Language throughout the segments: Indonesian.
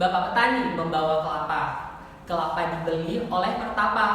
Bapak petani membawa kelapa. Kelapa dibeli oleh pertapa.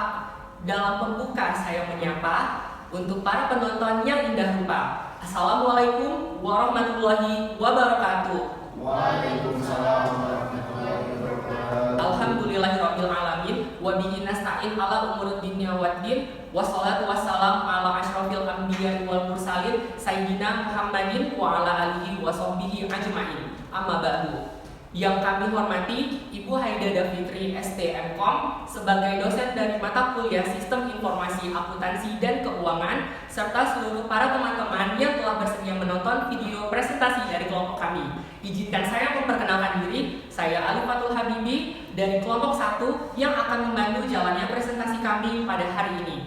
Dalam pembuka saya menyapa untuk para penonton yang indah rupa. Assalamualaikum warahmatullahi wabarakatuh. Waalaikumsalam warahmatullahi wabarakatuh. Alhamdulillahirabbil alamin wa bihi nasta'in ala umuri dunya waddin wassalatu wassalamu ala asyrofil anbiya'i wal mursalin sayyidina Muhammadin wa ala alihi wa sahbihi ajmain. Amma ba'du. Yang kami hormati Ibu Haida Davitri STMkom sebagai dosen dari mata kuliah Sistem Informasi Akuntansi dan Keuangan serta seluruh para teman-teman yang telah bersedia menonton video presentasi dari kelompok kami. Izinkan saya memperkenalkan diri, saya Alifatul Habibi dari kelompok 1 yang akan membantu jalannya presentasi kami pada hari ini.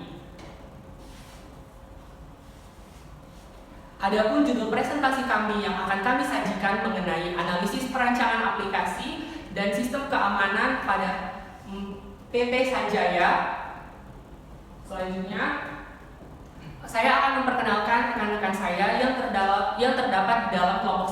Adapun judul presentasi kami yang akan kami sajikan mengenai analisis perancangan aplikasi dan sistem keamanan pada PT Sanjaya. Selanjutnya, saya akan memperkenalkan rekan-rekan saya yang terdapat di dalam kelompok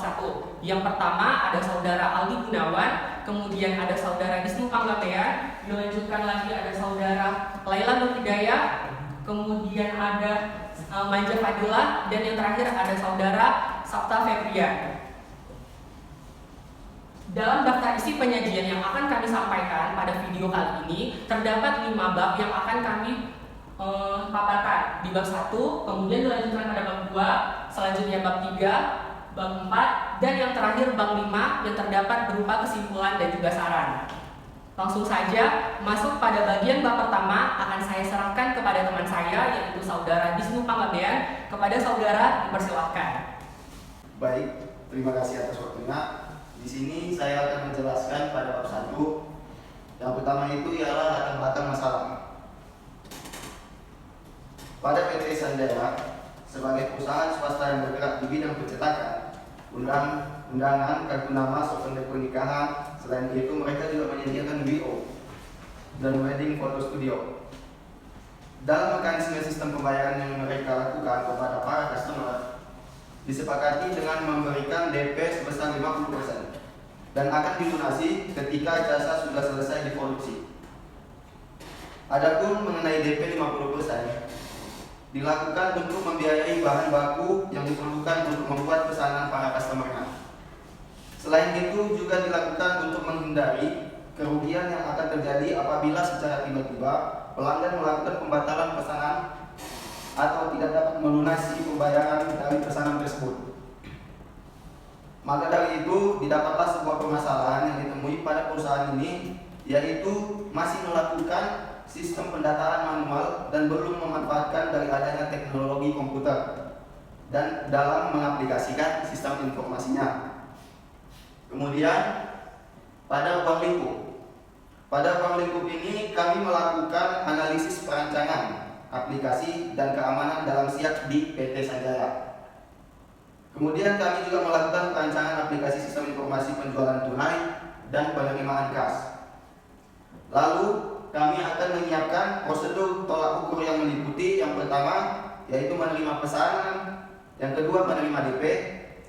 1. Yang pertama ada saudara Aldi Gunawan, kemudian ada saudara Wisnu Panggabean, dilanjutkan lagi ada saudara Laila Nur Hidayah, kemudian ada Manja Fadila, dan yang terakhir ada saudara Sabta Febrian. Dalam daftar isi penyajian yang akan kami sampaikan pada video kali ini terdapat 5 bab yang akan kami paparkan. Di bab 1, kemudian dilanjutkan pada bab 2, selanjutnya bab 3, bab 4, dan yang terakhir bab 5 yang terdapat berupa kesimpulan dan juga saran. Langsung saja masuk pada bagian bab pertama, akan saya serahkan kepada teman saya yaitu saudara Wisnu Panggabean. Kepada saudara dipersilahkan. Baik, terima kasih atas waktunya. Di sini saya akan menjelaskan pada bab 1. Yang pertama itu ialah latar belakang masalah. Pada PT Sanjaya sebagai perusahaan swasta yang bergerak di bidang percetakan, undangan, kartu nama, souvenir pernikahan. Selain itu mereka juga menyediakan WO dan wedding photo studio. Dalam mekanisme sistem pembayaran yang mereka lakukan kepada para customer, disepakati dengan memberikan DP sebesar 50% dan akan dilunasi ketika jasa sudah selesai diproduksi. Adapun mengenai DP 50% dilakukan untuk membiayai bahan baku yang diperlukan untuk membuat pesanan para customer-nya. Selain itu juga dilakukan untuk menghindari kerugian yang akan terjadi apabila secara tiba-tiba pelanggan melakukan pembatalan pesanan atau tidak dapat melunasi pembayaran dari pesanan tersebut. Maka dari itu didapatlah sebuah permasalahan yang ditemui pada perusahaan ini, yaitu masih melakukan sistem pendataan manual dan belum memanfaatkan dari adanya teknologi komputer dan dalam mengaplikasikan sistem informasinya. Kemudian pada ruang lingkup. Pada ruang lingkup ini kami melakukan analisis perancangan aplikasi dan keamanan dalam siap di PT Sanjaya. Kemudian kami juga melakukan perancangan aplikasi sistem informasi penjualan tunai dan penerimaan kas. Lalu kami akan menyiapkan prosedur tolak ukur yang meliputi yang pertama yaitu menerima pesanan, yang kedua menerima DP,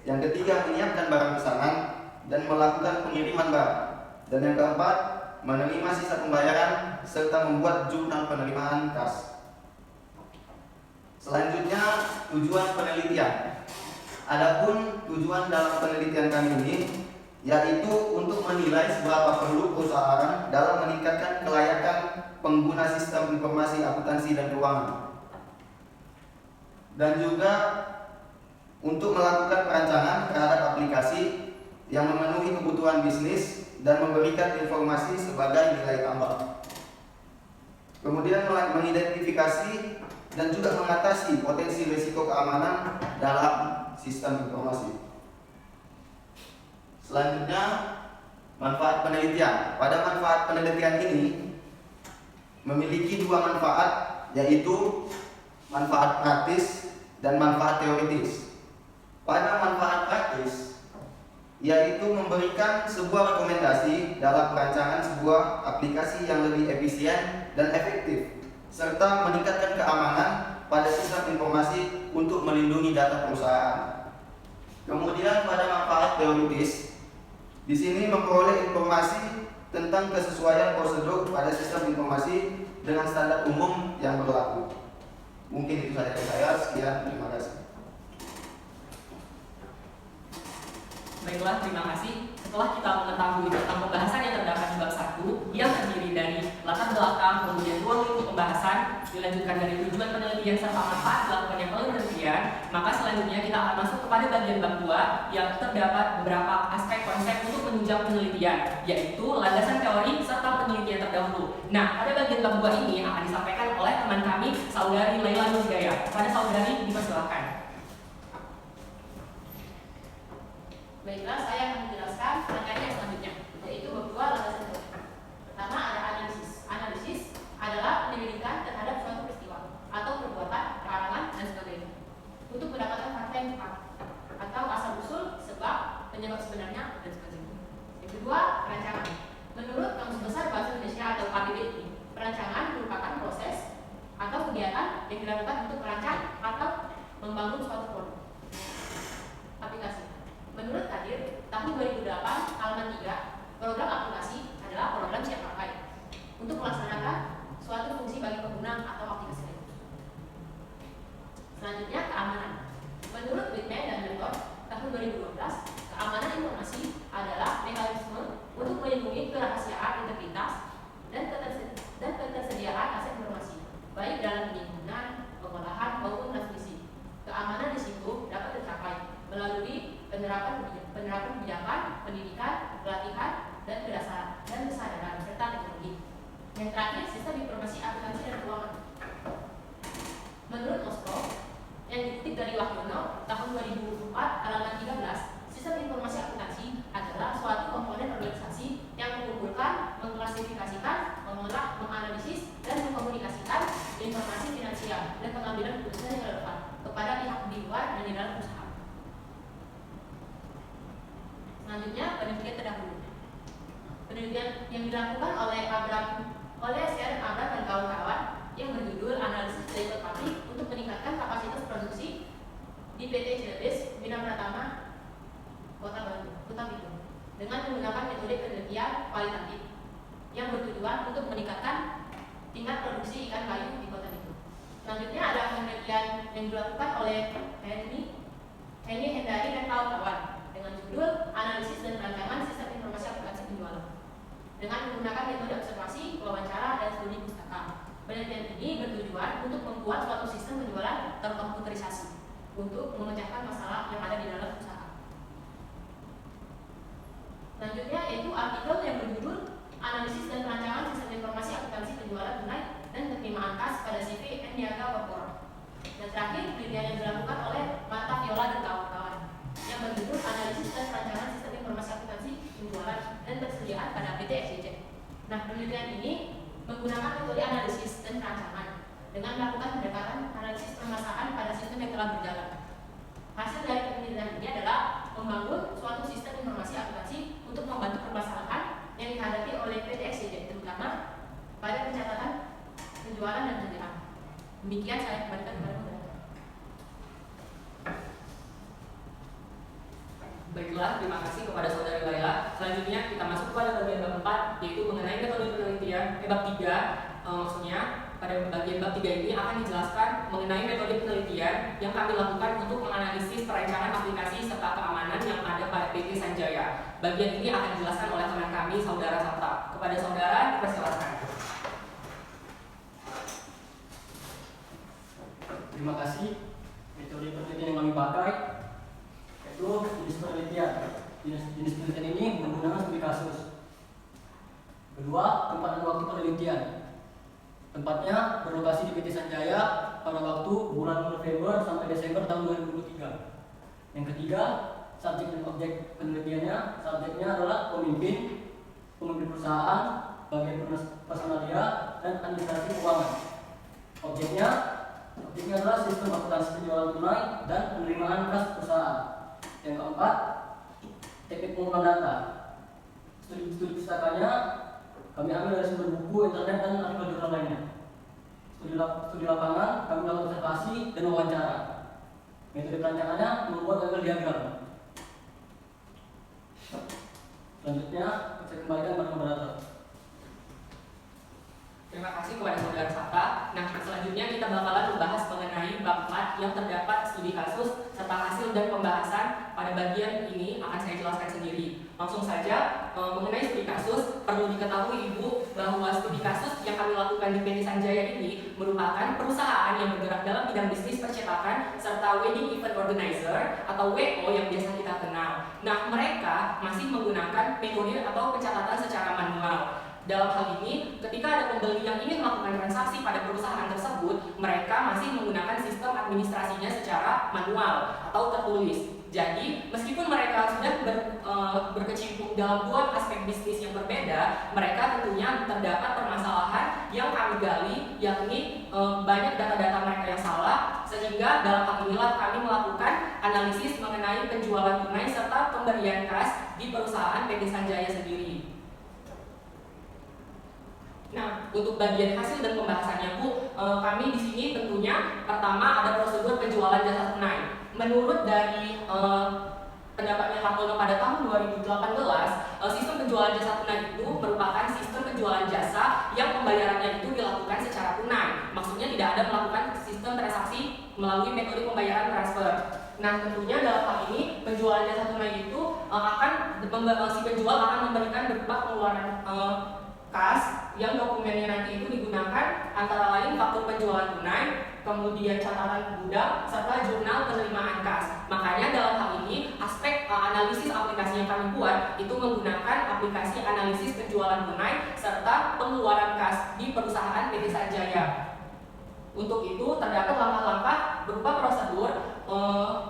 yang ketiga menyiapkan barang pesanan dan melakukan pengiriman barang, dan yang keempat menerima sisa pembayaran serta membuat jurnal penerimaan kas. Selanjutnya tujuan penelitian. Adapun tujuan dalam penelitian kami ini yaitu untuk menilai seberapa perlu perusahaan dalam meningkatkan kelayakan pengguna sistem informasi akuntansi dan keuangan, dan juga untuk melakukan perancangan terhadap aplikasi yang memenuhi kebutuhan bisnis dan memberikan informasi sebagai nilai tambah. Kemudian mengidentifikasi dan juga mengatasi potensi risiko keamanan dalam sistem informasi. Selanjutnya, manfaat penelitian. Pada manfaat penelitian ini memiliki 2 manfaat, yaitu manfaat praktis dan manfaat teoritis. Pada manfaat praktis yaitu memberikan sebuah rekomendasi dalam perancangan sebuah aplikasi yang lebih efisien dan efektif, serta meningkatkan keamanan pada sistem informasi untuk melindungi data perusahaan. Kemudian pada manfaat teoritis Di sini memperoleh informasi tentang kesesuaian prosedur pada sistem informasi dengan standar umum yang berlaku. Mungkin itu saja dari saya. Sekian, terima kasih. Baiklah, terima kasih. Setelah kita mengetahui tentang pembahasan yang terdapat di bab 1 yang terdiri dari latar belakang, kemudian ruang lingkup pembahasan, dilanjutkan dari tujuan penelitian serta manfaat dilakukannya penelitian, maka selanjutnya kita akan masuk kepada bagian bab 2 yang terdapat beberapa aspek konsep untuk menunjang penelitian, yaitu landasan teori serta penelitian terdahulu. Nah, pada bagian bab 2 ini akan disampaikan oleh teman kami, Saudari Laila Nurhidayah. Kepada saudari dipersilakan. Baiklah, saya akan menjelaskan rangkaian yang selanjutnya, yaitu bab 2 landasan teori. Pertama ada analisis. Analisis adalah penyelidikan terhadap suatu peristiwa atau perbuatan, karangan, dan sebagainya untuk mendapatkan fakta yang tepat atau asal usul, sebab, penyebab sebenarnya, dan sebagainya. Yang kedua, perancangan. Menurut Kamus Besar Bahasa Indonesia atau KBBI, perancangan merupakan proses atau kegiatan yang dilakukan untuk merancang atau membangun suatu produk. Aplikasi. Menurut Kadir, tahun 2008, halaman 3, program aplikasi adalah program siap pakai untuk melaksanakan suatu fungsi bagi pengguna atau aplikasi lain. Selanjutnya, keamanan. Menurut Whitman dan Milton, tahun 2012, keamanan informasi adalah mekanisme untuk melindungi kerahasiaan integritas dan ketersediaan aset informasi, baik dalam penyimpanan, pengolahan, maupun transmisi. Keamanan risiko dapat tercapai melalui penerapan kebijakan, pendidikan, pelatihan, dan kesadaran serta teknologi. Yang terakhir, sistem informasi akuntansi dan keuangan. Menurut Oslo, yang dikutip dari Wahyono tahun 2004 halaman 13, sistem informasi akuntansi adalah suatu komponen organisasi yang mengumpulkan, mengklasifikasikan, mengolah, menganalisis, dan mengkomunikasikan informasi finansial dan pengambilan keputusan yang relevan kepada pihak di luar dan di dalam usaha. Selanjutnya, penelitian terdahulu. Penelitian yang dilakukan oleh Sharon Abram dan kawan-kawan yang berjudul Analisis Labor Pabrik untuk meningkatkan kapasitas produksi di PT Cilebes Bina Pratama Kota Bitung dengan menggunakan metode penelitian kualitatif yang bertujuan untuk meningkatkan tingkat produksi ikan kayu di Kota Bitung. Selanjutnya ada penelitian yang dilakukan oleh Henny Hendari dan kawan-kawan dengan judul Analisis dan Rancangan Sistem Informasi Aplikasi Penjualan dengan menggunakan metode observasi, wawancara, dan studi pustaka. Penelitian ini bertujuan untuk membuat suatu sistem penjualan terkomputerisasi untuk memecahkan masalah yang ada di dalam usaha. Selanjutnya yaitu artikel yang berjudul Analisis dan Rancangan Sistem Informasi Aplikasi Penjualan Tunai dan Penerimaan Kas pada CV and Niaga Corpora. Dan terakhir, penelitian yang dilakukan oleh Marta Viola dan kawan-kawan yang berjudul Analisis dan Perancangan Sistem Informasi Akuntansi Penjualan dan Persediaan pada PT SCC. Nah, penelitian ini menggunakan metode analisis dan perancangan dengan melakukan pendekatan analisis permasalahan pada sistem yang telah berjalan. Hasil dari penelitian ini adalah membangun suatu sistem informasi akuntansi untuk membantu permasalahan yang dihadapi oleh PT SCC, terutama pada pencatatan penjualan dan penerimaan. Demikian saya kembalikan kepada moderator. Baiklah, terima kasih kepada saudari Laila. Selanjutnya kita masuk pada bagian bab 4, yaitu mengenai metode penelitian. Bab 3, maksudnya pada bagian bab 3 ini akan dijelaskan mengenai metode penelitian yang kami lakukan untuk menganalisis perancangan aplikasi serta keamanan yang ada pada PT Sanjaya. Bagian ini akan dijelaskan oleh teman kami, Saudara Sabta. Kepada saudara, dipersilakan. Terima kasih. Metode penelitian yang kami pakai yaitu jenis penelitian. Jenis penelitian ini menggunakan studi kasus. Kedua, tempat dan waktu penelitian. Tempatnya berlokasi di PT Sanjaya pada waktu bulan November sampai Desember tahun 2023. Yang ketiga, subjek dan objek penelitiannya. Subjeknya adalah pemimpin perusahaan, bagian personalia, dan administrasi keuangan. Objeknya adalah sistem akuntansi penjualan tunai dan penerimaan kas perusahaan. Yang keempat, teknik pengumpulan data. Studi pustakanya kami ambil dari sumber buku, internet, dan artikel jurnal lainnya. Studi lapangan kami melakukan observasi dan wawancara. Metode perancangannya membuat level diagram. Selanjutnya saya kembalikan kepada moderator. Terima kasih kepada saudara Saka. Nah, selanjutnya kita bakalan membahas mengenai bab 4 yang terdapat studi kasus serta hasil dan pembahasan. Pada bagian ini akan saya jelaskan sendiri. Langsung saja mengenai studi kasus, perlu diketahui Ibu bahwa studi kasus yang kami lakukan di PT Sanjaya ini merupakan perusahaan yang bergerak dalam bidang bisnis percetakan serta wedding event organizer atau WO yang biasa kita kenal. Nah, mereka masih menggunakan metode atau pencatatan secara manual. Dalam hal ini, ketika ada pembeli yang ingin melakukan transaksi pada perusahaan tersebut, mereka masih menggunakan sistem administrasinya secara manual atau tertulis. Jadi, meskipun mereka sudah berkecimpung dalam dua aspek bisnis yang berbeda, mereka tentunya terdapat permasalahan yang kami gali, yakni banyak data-data mereka yang salah, sehingga dalam hal inilah kami melakukan analisis mengenai penjualan tunai serta pemberian kas di perusahaan PT Sanjaya sendiri. Nah, untuk bagian hasil dan pembahasannya Bu, kami di sini tentunya pertama ada prosedur penjualan jasa tunai. Menurut dari pendapatnya Hartono pada tahun 2018, sistem penjualan jasa tunai itu merupakan sistem penjualan jasa yang pembayarannya itu dilakukan secara tunai. Maksudnya tidak ada melakukan sistem transaksi melalui metode pembayaran transfer. Nah, tentunya dalam hal ini penjualan jasa tunai itu si penjual akan memberikan berupa pengeluaran kas yang dokumennya nanti itu digunakan antara lain faktur penjualan tunai, kemudian catatan gudang, serta jurnal penerimaan kas. Makanya dalam hal ini aspek analisis aplikasi yang kami buat itu menggunakan aplikasi analisis penjualan tunai serta pengeluaran kas di perusahaan PT Sanjaya. Untuk itu terdapat langkah-langkah berupa prosedur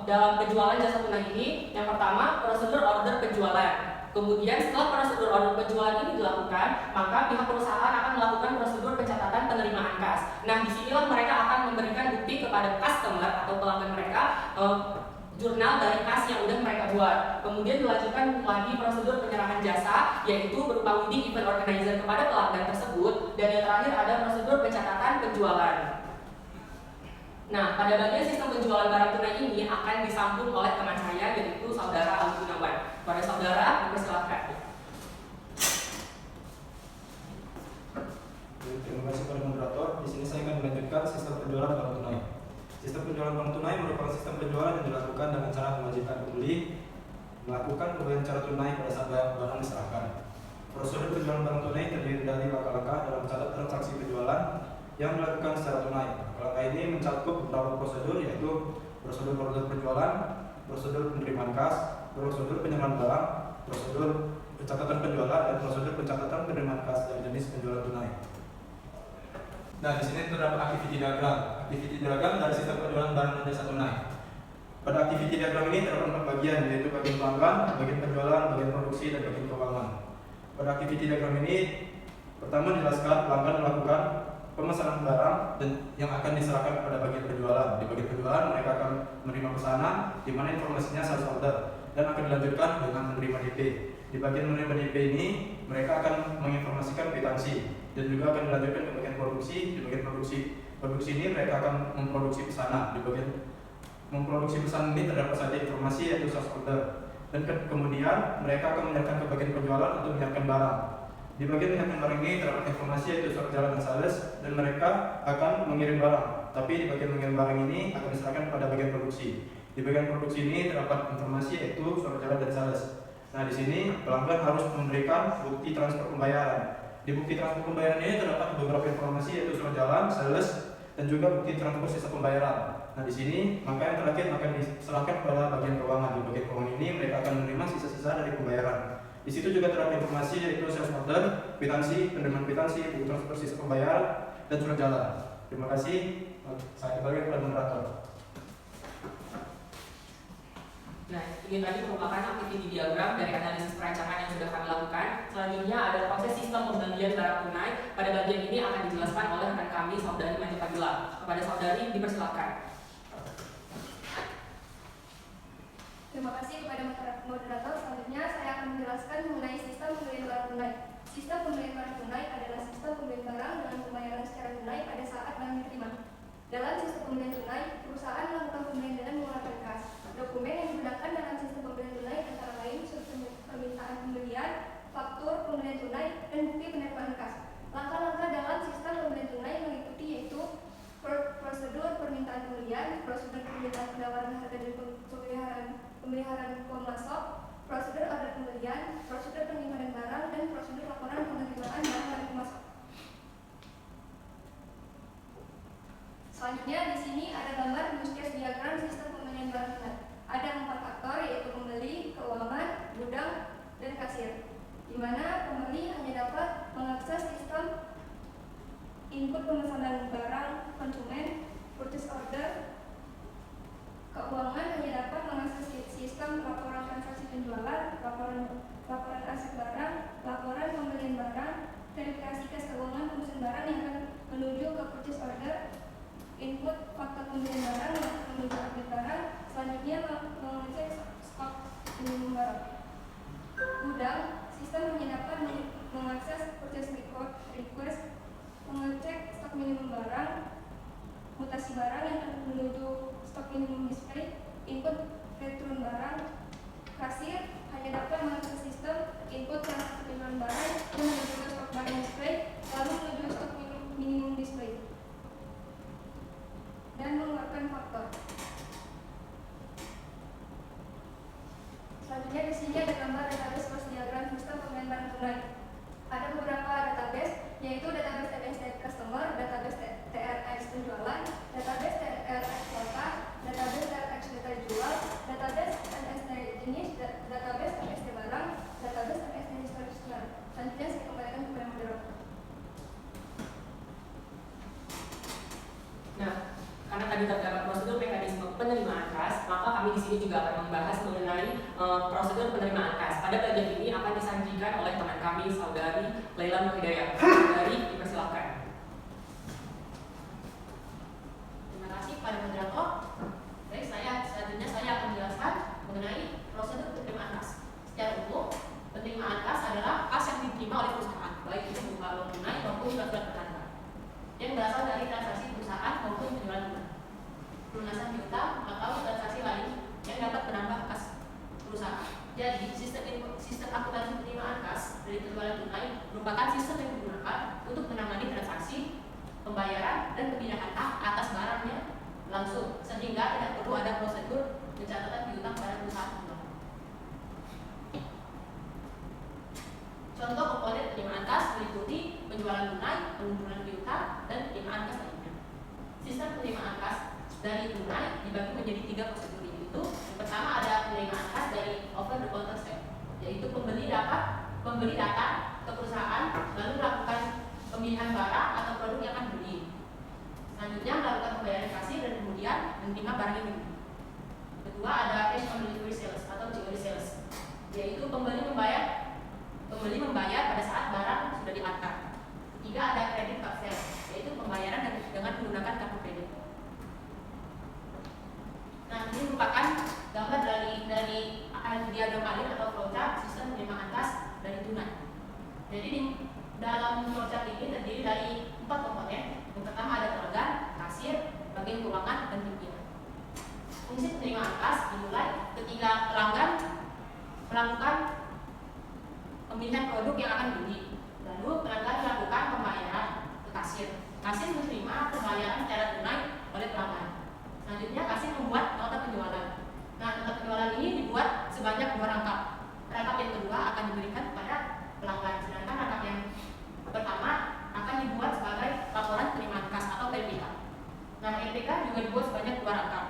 dalam penjualan jasa tunai ini. Yang pertama, prosedur order penjualan. Kemudian setelah prosedur order penjualan ini dilakukan, maka pihak perusahaan akan melakukan prosedur pencatatan penerimaan kas. Nah, disinilah mereka akan memberikan bukti kepada customer atau pelanggan mereka jurnal dari kas yang udah mereka buat. Kemudian dilanjutkan lagi prosedur penyerahan jasa, yaitu berupa wedding event organizer kepada pelanggan tersebut. Dan yang terakhir ada prosedur pencatatan penjualan. Nah, pada bagian sistem penjualan barang tunai ini akan disambung oleh teman saya, yaitu Saudara Ali Gunawan. Pada saudara, dipersilakan. Terima kasih kepada moderator. Di sini saya akan melanjutkan sistem penjualan barang tunai. Sistem penjualan barang tunai merupakan sistem penjualan yang dilakukan dengan cara mewajibkan pembeli melakukan pembelian secara tunai pada saat barang diserahkan. Prosedur penjualan barang tunai terdiri dari langkah-langkah dalam mencatat transaksi penjualan yang dilakukan secara tunai. Langkah ini mencakup beberapa prosedur, yaitu prosedur order penjualan, prosedur penerimaan kas, prosedur penyerahan barang, prosedur pencatatan penjualan, dan prosedur pencatatan penerimaan kas dari jenis penjualan tunai. Nah, di sini terdapat activity diagram. Activity diagram dari sistem penjualan barang dan jasa tunai. Pada activity diagram ini terdapat 4 bagian, yaitu bagian pelanggan, bagian penjualan, bagian produksi, dan bagian keuangan. Pada activity diagram ini, pertama dijelaskan pelanggan melakukan pemesanan barang dan yang akan diserahkan kepada bagian penjualan. Di bagian penjualan mereka akan menerima pesanan, di mana informasinya sales order, dan akan dilanjutkan dengan menerima DP. Di bagian menerima DP ini mereka akan menginformasikan kwitansi dan juga akan dilanjutkan ke bagian produksi. Di bagian produksi ini mereka akan memproduksi pesanan. Di bagian memproduksi pesanan ini terdapat saja informasi, yaitu sales order, dan kemudian mereka akan menyerahkan ke bagian penjualan untuk menyiapkan barang. Di bagian menyiapkan barang ini terdapat informasi, yaitu surat jalan dan sales, dan mereka akan mengirim barang. Tapi di bagian mengirim barang ini akan diserahkan pada bagian produksi. Di bagian produksi ini terdapat informasi, yaitu surat jalan dan sales. Nah, di sini pelanggan harus memberikan bukti transfer pembayaran. Di bukti transfer pembayaran ini terdapat beberapa informasi, yaitu surat jalan, sales, dan juga bukti transfer sisa pembayaran. Nah, di sini maka yang terakhir akan diserahkan pada bagian keuangan. Di bagian keuangan ini mereka akan menerima sisa-sisa dari pembayaran. Di situ juga terdapat informasi, yaitu sales order, kwitansi, penerimaan kwitansi, bukti transfer sisa pembayaran, dan surat jalan. Terima kasih. Saya kembali kepada moderator. Nah, ini tadi merupakan activity diagram dari analisis perancangan yang sudah kami lakukan. Selanjutnya ada proses sistem pembelian barang tunai. Pada bagian ini akan dijelaskan oleh rekan kami, Saudari Manja Fadila. Kepada Saudari, dipersilakan. Terima kasih kepada moderator. Selanjutnya saya akan menjelaskan mengenai sistem pembelian barang tunai. Sistem pembelian barang tunai adalah sistem pembelian barang dengan pembayaran secara tunai pada saat barang diterima. Dalam sistem pembelian tunai, perusahaan melakukan pembelian dengan mengeluarkan kas. Dokumen yang digunakan dalam sistem pembelian tunai antara lain surat permintaan pembelian, tunai, dan bukti penerimaan kas. Langkah-langkah dalam sistem pembelian tunai mengikuti yaitu prosedur permintaan pembelian, prosedur permintaan penawaran harga dan pemeliharaan pemasok, prosedur order pembelian, prosedur penyimpanan barang, dan prosedur laporan penerimaan barang oleh pemasok. Selanjutnya di sini ada gambar use case diagram sistem pembelian barang tunai. Ada 4 faktor yaitu pembeli, keuangan, gudang, dan kasir. Di mana pembeli hanya dapat mengakses sistem input pemesanan barang konsumen, purchase order. Keuangan hanya dapat mengakses sistem laporan transaksi penjualan, laporan aset barang, laporan pembelian barang, verifikasi kas keuangan pemesan barang yang akan menuju ke purchase order, input faktor pembelian barang yang akan menuju update barang, selanjutnya mengecek stok minimum barang. Gudang, sistem hanya dapat mengakses purchase request, mengecek stok minimum barang, mutasi barang yang akan menuju stok minimum display, input return barang. Kasir hanya dapat mengakses sistem input transaksi penjualan barang dan menuju ke stok barang display, lalu menuju stok minimum display dan mengeluarkan faktor. Selanjutnya di sini ada gambar database plus diagram sistem pembelian barang tunai. Ada beberapa database, yaitu database TNS customer, database TRX penjualan, database TRX data, database TRX data jual, database NSD jenis, database NSD barang, database NSD historis tunai. Selanjutnya saya kembalikan kepada moderator. Nah, karena tadi terdapat prosedur mekanisme penerimaan kas, maka kami di sini juga akan membahas mengenai prosedur penerimaan kas. Pada bagian ini akan disajikan oleh teman kami, saudari Laila Nur Hidayah. Saudari, dipersilakan. Terima kasih kepada moderator. Baik, selanjutnya saya akan menjelaskan mengenai prosedur penerimaan kas. Secara umum, penerimaan kas adalah kas yang diterima oleh perusahaan, baik itu berupa uang tunai maupun surat berharga, yang berasal dari transaksi perusahaan maupun penjualan tunai, pelunasan piutang atau transaksi lain yang dapat menambah kas perusahaan. Jadi, sistem akuntansi penerimaan kas dari penjualan tunai merupakan sistem yang digunakan untuk menangani transaksi, pembayaran, dan pemindahan hak atas barangnya langsung, sehingga tidak perlu ada prosedur pencatatan piutang pada perusahaan penjualan. Contoh komponen penerimaan kas meliputi penjualan tunai, pengumpulan piutang, dan penerimaan kas lainnya. Sistem penerimaan kas dari tunai dibagi menjadi 3 prosedur, yaitu yang pertama ada penerimaan kas dari over the counter sale, yaitu pembeli datang ke perusahaan lalu melakukan pemilihan barang atau produk yang akan dibeli. Selanjutnya melakukan pembayaran kasir dan kemudian menerima barang yang dibeli. Kedua ada cash on delivery sales atau COD sales, yaitu pembeli membayar pada saat barang sudah diantar. Ketiga ada credit card sales, yaitu pembayaran dengan menggunakan kartu kredit. Nah, ini merupakan gambar dari diagram alin atau flowchart sistem penerimaan kas dari tunai. Jadi di dalam flowchart ini terdiri dari 4 komponen. Yang pertama ada pelanggan, kasir, bagian keuangan, dan pimpinan. Fungsi penerimaan kas dimulai ketika pelanggan melakukan pemilihan produk yang akan dibeli. Lalu pelanggan melakukan pembayaran ke kasir. Kasir menerima pembayaran secara tunai oleh pelanggan. Selanjutnya kasir membuat nota penjualan. Nah, nota penjualan ini dibuat sebanyak 2 rangkap. Rangkap yang kedua akan diberikan kepada pelanggan, sedangkan rangkap yang pertama akan dibuat sebagai laporan penerimaan kas atau LPK. Nah, LPK juga dibuat sebanyak 2 rangkap.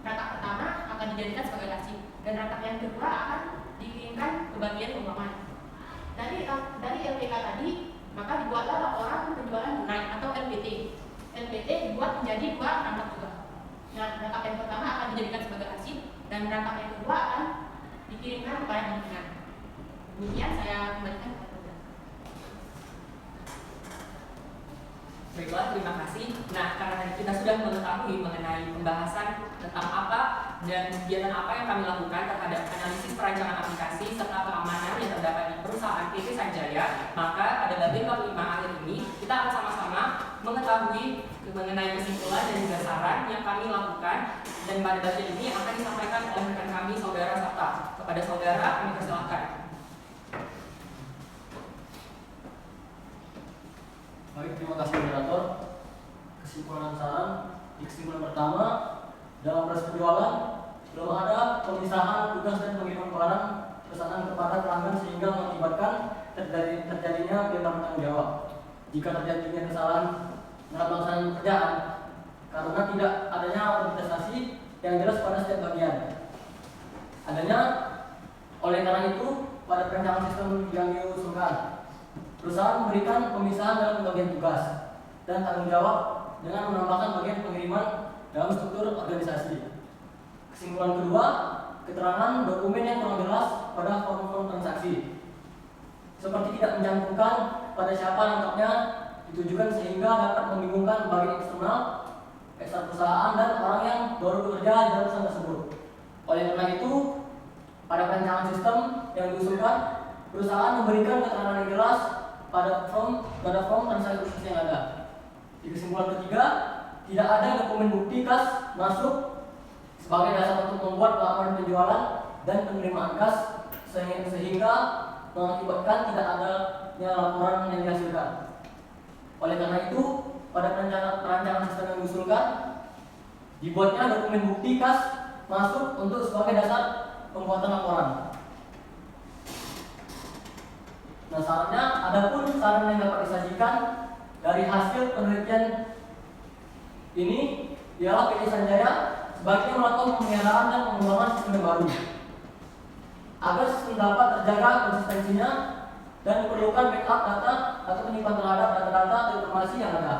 Rangkap pertama akan dijadikan sebagai laci, dan rangkap yang kedua akan dikirimkan ke bagian keuangan. Dari LPK tadi, maka dibuatlah laporan penjualan tunai atau LPT. LPT dibuat menjadi 2 rangkap juga. Nah, rangkap yang pertama akan dijadikan sebagai laci, dan rangkap yang kedua akan dikirimkan kepada pimpinan. Demikian saya kembalikan kepada Anda. Baiklah, terima kasih. Nah, karena tadi kita sudah mengetahui mengenai pembahasan tentang apa dan kegiatan apa yang kami lakukan terhadap analisis perancangan aplikasi serta keamanan yang terdapat di perusahaan PT Sanjaya, maka pada bagian kelima akhir ini kita akan sama-sama mengetahui mengenai kesimpulan dan juga saran yang kami lakukan, dan pada bagian ini akan disampaikan oleh rekan kami saudara Sabta. Kepada saudara kami persilakan. Baik, terima kasih moderator. Kesimpulan saran, di kesimpulan pertama, dalam proses penjualan belum ada pemisahan tugas dan pengiriman barang pesanan kepada pelanggan sehingga mengakibatkan terjadinya perintah bertanggung jawab. Jika terjadinya kesalahan dalam pelaksanaan pekerjaan karena tidak adanya organisasi yang jelas pada setiap bagian. Oleh karena itu, pada perencanaan sistem yang diusulkan, perusahaan memberikan pemisahan dalam pembagian tugas dan tanggung jawab dengan menambahkan bagian pengiriman dalam struktur organisasi. Kesimpulan kedua, keterangan dokumen yang kurang jelas pada form-form transaksi, seperti tidak mencantumkan pada siapa lengkapnya ditujukan sehingga dapat membingungkan bagian eksternal perusahaan dan orang yang baru bekerja di dalam perusahaan tersebut. Oleh karena itu, pada perencanaan sistem yang diusulkan, perusahaan memberikan keterangan yang jelas pada form transaksi yang ada. Di kesimpulan ketiga, tidak ada dokumen bukti kas masuk sebagai dasar untuk membuat laporan penjualan dan penerimaan kas sehingga mengakibatkan tidak adanya laporan yang dihasilkan. Oleh karena itu, pada perencanaan sistem yang diusulkan, dibuatnya dokumen bukti kas masuk untuk sebagai dasar pembuatan laporan. Nah, sarannya, adapun saran yang dapat disajikan dari hasil penelitian ini ialah PT Sanjaya sebaiknya melakukan pemeliharaan dan pengembangan sistem yang baru agar sistem dapat terjaga konsistensinya dan diperlukan backup data atau penyimpan terhadap data-data atau informasi yang ada,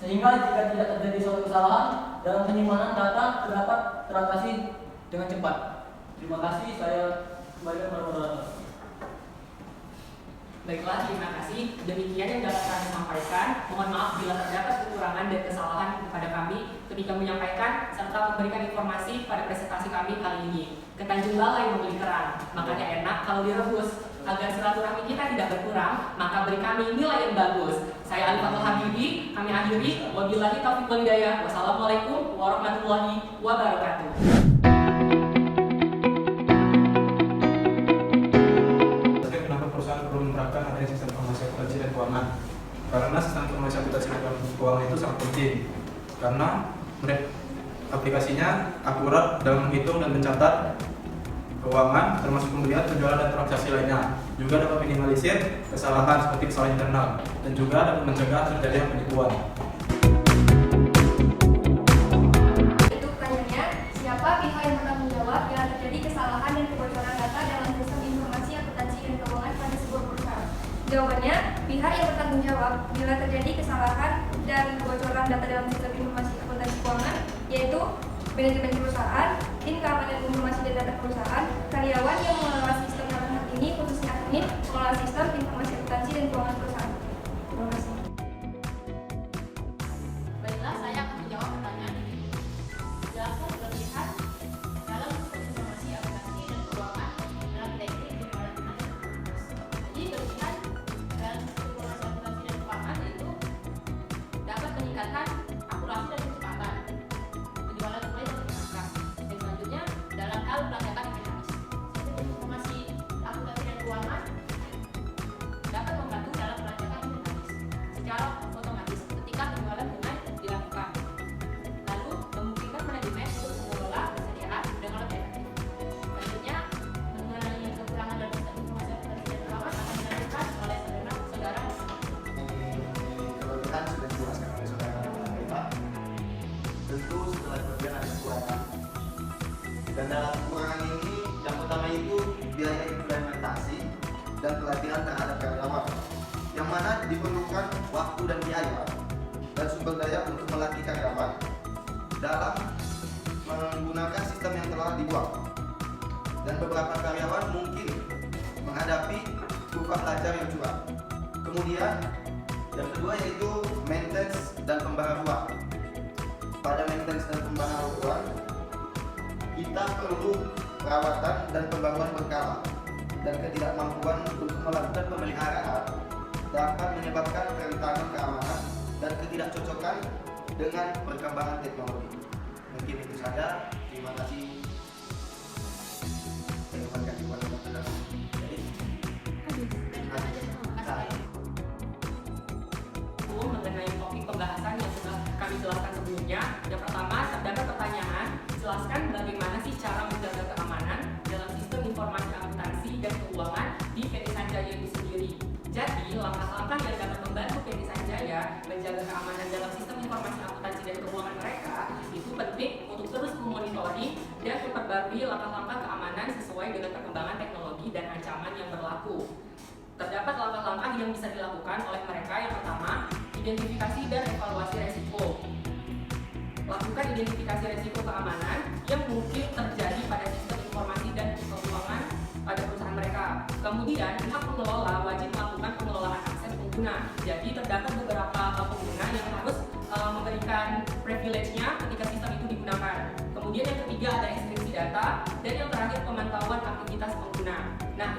sehingga jika tidak terjadi suatu kesalahan dalam penyimpanan data dapat teratasi dengan cepat. Terima kasih, saya kembali kepada moderator. Baiklah, terima kasih. Demikian yang dapat kami sampaikan. Mohon maaf bila terdapat kekurangan dan kesalahan kepada kami ketika menyampaikan serta memberikan informasi pada presentasi kami kali ini. Ketan jumlah yang membeli kerang, makanya enak kalau direbus. Agar silaturahmi kita tidak berkurang, maka beri kami nilai yang bagus. Saya Alifatul Habibi, kami akhiri. Wabillahi taufiq wal hidayah. Wassalamualaikum warahmatullahi wabarakatuh. Sistem informasi akuntansi dan keuangan, karena sistem informasi akuntansi dan keuangan itu sangat penting karena aplikasinya akurat dalam menghitung dan mencatat keuangan termasuk pembelian, penjualan dan transaksi lainnya, juga dapat minimalisir kesalahan seperti kesalahan internal dan juga dapat mencegah terjadinya penipuan. Itu pertanyaannya, siapa pihak yang bertanggung jawab bila terjadi kesalahan dan kebocoran data dalam sistem informasi akuntansi dan keuangan pada sebuah perusahaan? Jawabannya, pihak yang bertanggung jawab bila terjadi kesalahan dan kebocoran data dalam sistem informasi akuntansi keuangan yaitu manajemen perusahaan, tim keamanan informasi dan data perusahaan, karyawan yang mengelola sistem dalam hal ini khususnya admin, pengelola sistem informasi akuntansi dan keuangan perusahaan. Terima kasih. Baiklah, saya akan menjawab pertanyaan ini. Jelaskan berlebihan dalam sistem informasi akuntansi dan keuangan dalam teknik penjualan tunai. Jadi berlebihan dalam sistem informasi akuntansi dan keuangan itu dapat meningkatkan akurasi dan kecepatan penjualan tunai dan transaksi. Dan selanjutnya dalam hal pelacakan mekanis, sistem informasi akuntansi dan keuangan dapat membantu dalam pelacakan mekanis secara otomatis ketika penjualan tunai dilakukan, lalu memungkinkan manajemen untuk mengelola kesediaan dengan lebih efektif. Selanjutnya, mengenai kekurangan dalam sistem informasi akuntansi dan keuangan akan dilanjutkan oleh saudara. Kelebihan sudah dijelaskan oleh saudara Eva. Tentu setelah kelebihan ada kekurangan. Dan dalam kekurangan ini yang pertama itu biaya implementasi dan pelatihan terhadap karyawan, yang mana diperlukan waktu dan biaya dan sumber daya untuk melatih karyawan dalam menggunakan sistem yang telah dibuat. Dan beberapa karyawan mungkin menghadapi kurva belajar yang curang. Kemudian yang kedua yaitu maintenance dan pembaharuan. Pada maintenance dan pembaharuan, kita perlu perawatan dan pembaruan berkala, dan ketidakmampuan untuk melakukan pemeliharaan dapat menyebabkan kerentanan keamanan dan ketidakcocokan dengan perkembangan teknologi. Mungkin itu saja. Terima kasih. Saya kembalikan kepada Bapak. Jadi, langkah-langkah yang dapat membantu PT Sanjaya menjaga keamanan dalam sistem informasi akuntansi dan keuangan mereka itu penting untuk terus memonitoring dan memperbarui langkah-langkah keamanan sesuai dengan perkembangan teknologi dan ancaman yang berlaku. Terdapat langkah-langkah yang bisa dilakukan oleh mereka. Yang pertama, identifikasi dan evaluasi resiko. Lakukan identifikasi resiko keamanan yang mungkin terjadi pada sistem informasi dan keuangan pada perusahaan mereka. Kemudian, pihak pengelola wajib melakukan pengelolaan akses pengguna. Jadi, terdapat beberapa pengguna yang harus memberikan privilege-nya ketika sistem itu digunakan. Kemudian yang ketiga ada ekskripsi data, dan yang terakhir pemantauan aktivitas pengguna. Nah,